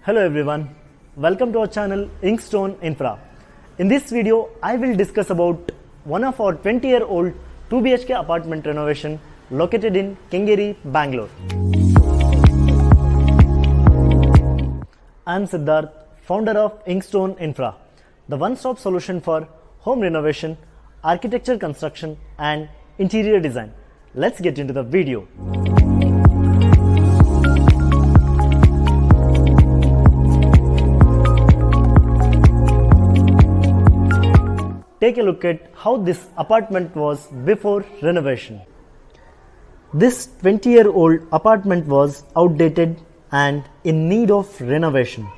Hello everyone, welcome to our channel Inkstone Infra. In this video, I will discuss about one of our 20-year-old 2 BHK apartment renovation located in Kengeri, Bangalore. I am Siddharth, founder of Inkstone Infra, the one-stop solution for home renovation, architecture construction and interior design. Let's get into the video. Take a look at how this apartment was before renovation. This 20-year-old apartment was outdated and in need of renovation.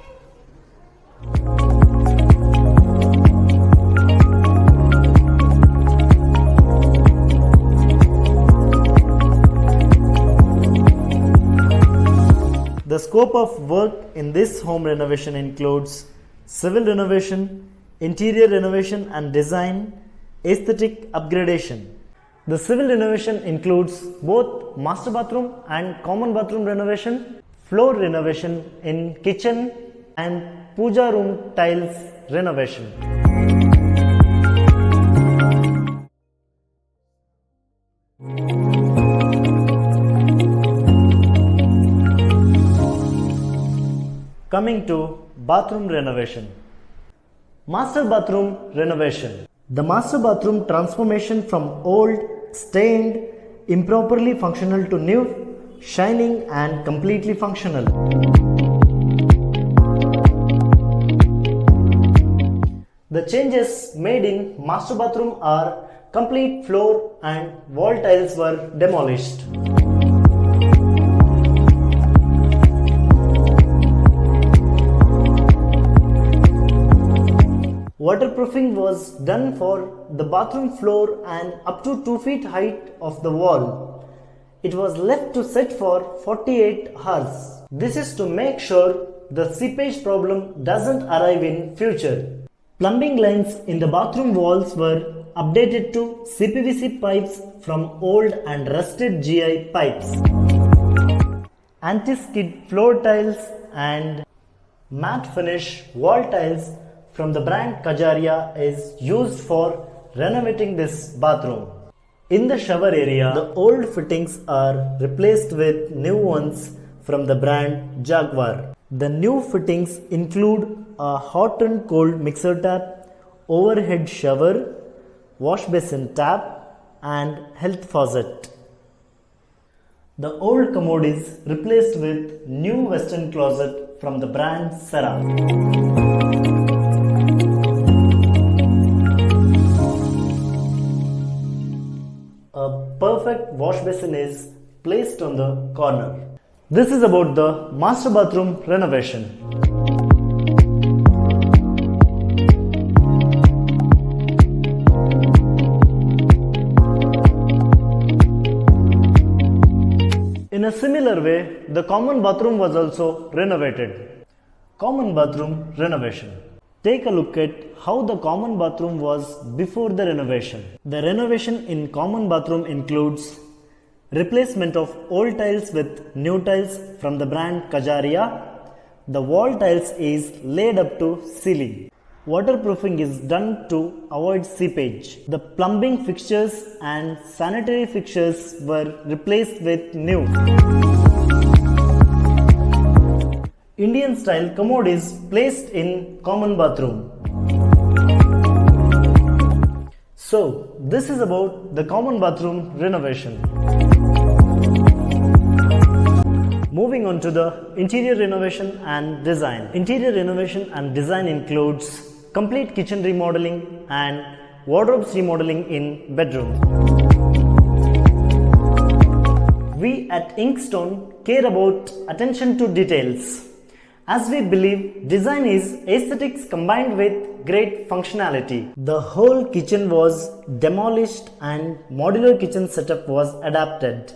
The scope of work in this home renovation includes civil renovation, interior renovation and design, aesthetic upgradation. The civil renovation includes both master bathroom and common bathroom renovation, floor renovation in kitchen and Pooja room tiles renovation. Coming to bathroom renovation. Master bathroom renovation. The master bathroom transformation from old, stained, improperly functional to new, shining and completely functional. The changes made in master bathroom are complete floor and wall tiles were demolished. Waterproofing was done for the bathroom floor and up to 2 feet height of the wall. It was left to set for 48 hours. This is to make sure the seepage problem doesn't arrive in future. Plumbing lines in the bathroom walls were updated to CPVC pipes from old and rusted GI pipes. Anti-skid floor tiles and matte finish wall tiles from the brand Kajaria is used for renovating this bathroom. In the shower area, the old fittings are replaced with new ones from the brand Jaguar. The new fittings include a hot and cold mixer tap, overhead shower, wash basin tap and health faucet. The old commode is replaced with new western closet from the brand Serra. A perfect wash basin is placed on the corner. This is about the master bathroom renovation. In a similar way, the common bathroom was also renovated. Common bathroom renovation. Take a look at how the common bathroom was before the renovation. The renovation in common bathroom includes replacement of old tiles with new tiles from the brand Kajaria. The wall tiles is laid up to ceiling. Waterproofing is done to avoid seepage. The plumbing fixtures and sanitary fixtures were replaced with new. Indian style commode is placed in common bathroom. So, this is about the common bathroom renovation. Moving on to the interior renovation and design. Interior renovation and design includes complete kitchen remodeling and wardrobes remodeling in bedroom. We at Inkstone care about attention to details, as we believe design is aesthetics combined with great functionality. The whole kitchen was demolished and modular kitchen setup was adapted.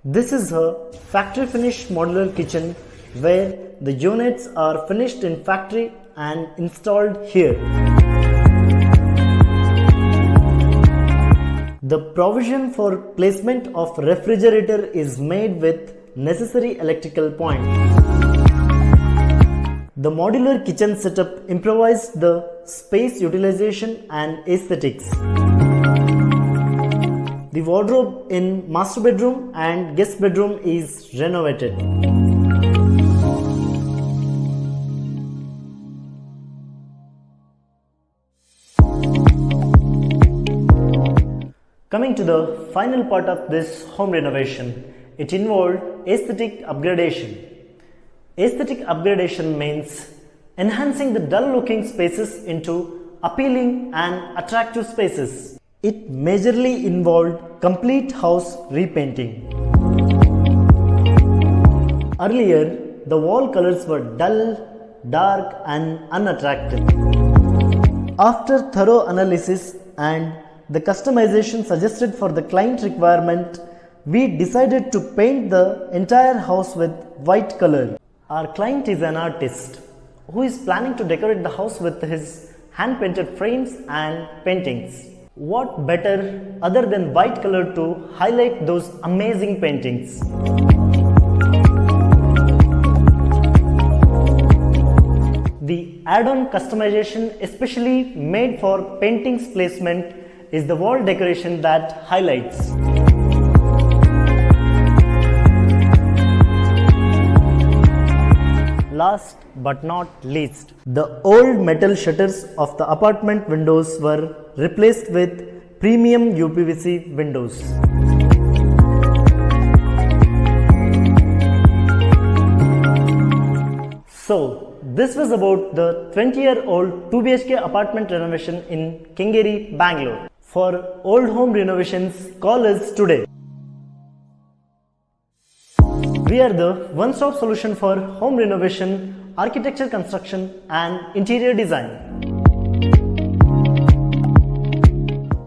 This is a factory finished modular kitchen where the units are finished in factory and installed here. The provision for placement of refrigerator is made with necessary electrical points. The modular kitchen setup improvised the space utilization and aesthetics. The wardrobe in master bedroom and guest bedroom is renovated. Coming to the final part of this home renovation, it involved aesthetic upgradation. Aesthetic upgradation means enhancing the dull looking spaces into appealing and attractive spaces. It majorly involved complete house repainting. Earlier, the wall colors were dull, dark and unattractive. After thorough analysis and the customization suggested for the client requirement, we decided to paint the entire house with white color. Our client is an artist who is planning to decorate the house with his hand-painted frames and paintings. What better other than white color to highlight those amazing paintings? The add-on customization especially made for paintings placement is the wall decoration that highlights. Last but not least, the old metal shutters of the apartment windows were replaced with premium UPVC windows. So, this was about the 20-year-old 2 BHK apartment renovation in Kengeri, Bangalore. For old home renovations, call us today. We are the one-stop solution for home renovation, architecture construction and interior design.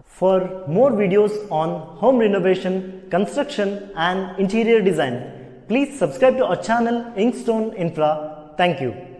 For more videos on home renovation, construction and interior design, please subscribe to our channel Inkstone Infra. Thank you.